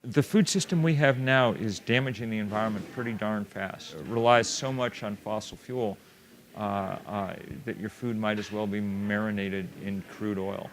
The food system we have now is damaging the environment pretty darn fast. It relies so much on fossil fuel that your food might as well be marinated in crude oil.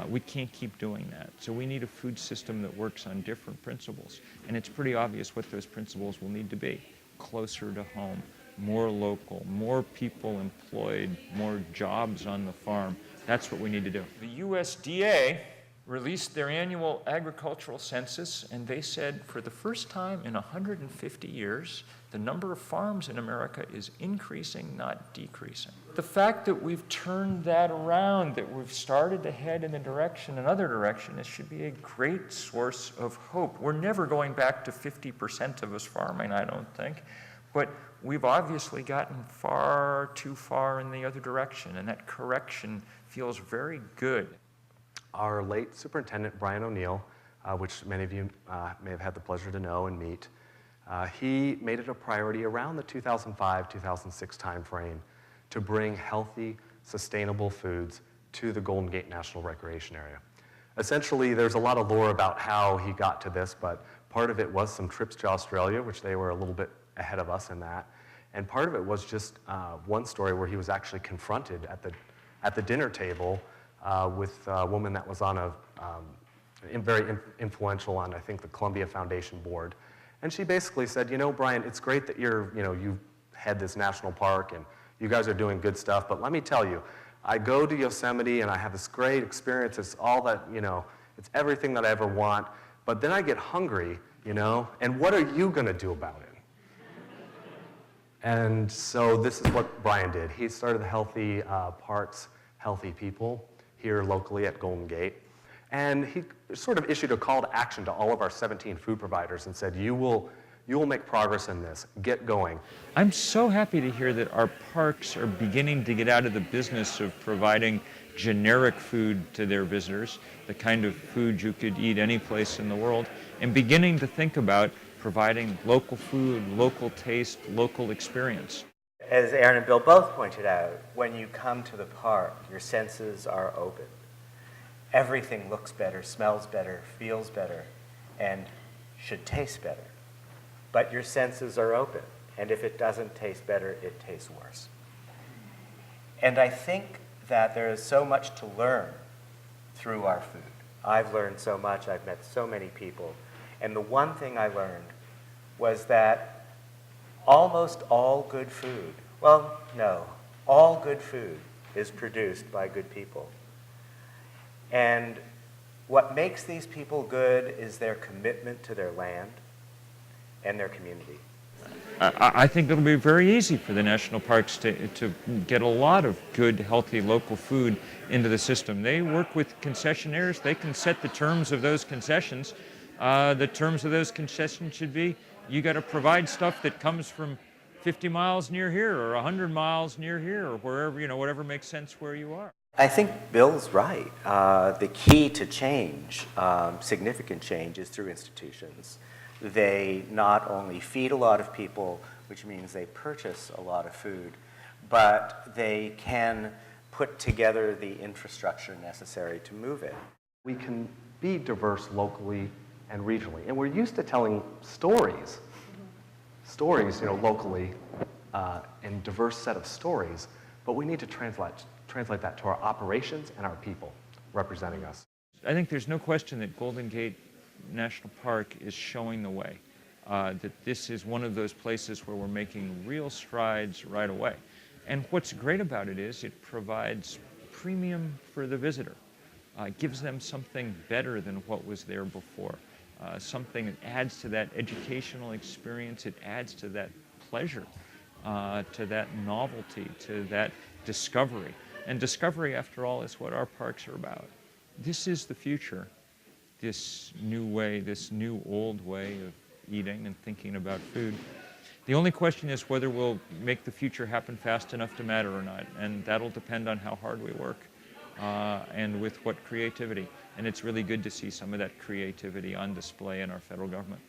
We can't keep doing that. So we need a food system that works on different principles. And it's pretty obvious what those principles will need to be. Closer to home, more local, more people employed, more jobs on the farm. That's what we need to do. The USDA released their annual agricultural census, and they said for the first time in 150 years, the number of farms in America is increasing, not decreasing. The fact that we've turned that around, that we've started to head in another direction, it should be a great source of hope. We're never going back to 50% of us farming, I don't think, but we've obviously gotten far too far in the other direction, and that correction feels very good. Our late superintendent, Brian O'Neill, which many of you may have had the pleasure to know and meet, he made it a priority around the 2005-2006 timeframe to bring healthy, sustainable foods to the Golden Gate National Recreation Area. Essentially, there's a lot of lore about how he got to this, but part of it was some trips to Australia, which they were a little bit ahead of us in that, and part of it was just one story where he was actually confronted at the dinner table with a woman that was on a very influential on, I think, the Columbia Foundation board. And she basically said, you know, Brian, it's great that you've had this national park and you guys are doing good stuff, but let me tell you, I go to Yosemite and I have this great experience. It's all that, it's everything that I ever want, but then I get hungry, and what are you going to do about it? And so this is what Brian did. He started the Healthy Parks, Healthy People here locally at Golden Gate. And he sort of issued a call to action to all of our 17 food providers and said, you will make progress in this. Get going. I'm so happy to hear that our parks are beginning to get out of the business of providing generic food to their visitors, the kind of food you could eat any place in the world, and beginning to think about providing local food, local taste, local experience. As Aaron and Bill both pointed out, when you come to the park, your senses are open. Everything looks better, smells better, feels better, and should taste better. But your senses are open, and if it doesn't taste better, it tastes worse. And I think that there is so much to learn through our food. I've learned so much, I've met so many people, and the one thing I learned was that almost all good food, well, no, all good food is produced by good people. And what makes these people good is their commitment to their land and their community. I think it'll be very easy for the national parks to get a lot of good, healthy local food into the system. They work with concessionaires. They can set the terms of those concessions. The terms of those concessions should be, you got to provide stuff that comes from 50 miles near here or 100 miles near here or wherever, whatever makes sense where you are. I think Bill's right. The key to change, significant change, is through institutions. They not only feed a lot of people, which means they purchase a lot of food, but they can put together the infrastructure necessary to move it. We can be diverse locally and regionally, and we're used to telling stories, locally, and diverse set of stories, but we need to translate that to our operations and our people representing us. I think there's no question that Golden Gate National Park is showing the way, that this is one of those places where we're making real strides right away. And what's great about it is it provides premium for the visitor. It gives them something better than what was there before, something that adds to that educational experience, it adds to that pleasure, to that novelty, to that discovery. And discovery, after all, is what our parks are about. This is the future, this new way, this new old way of eating and thinking about food. The only question is whether we'll make the future happen fast enough to matter or not, and that'll depend on how hard we work and with what creativity. And it's really good to see some of that creativity on display in our federal government.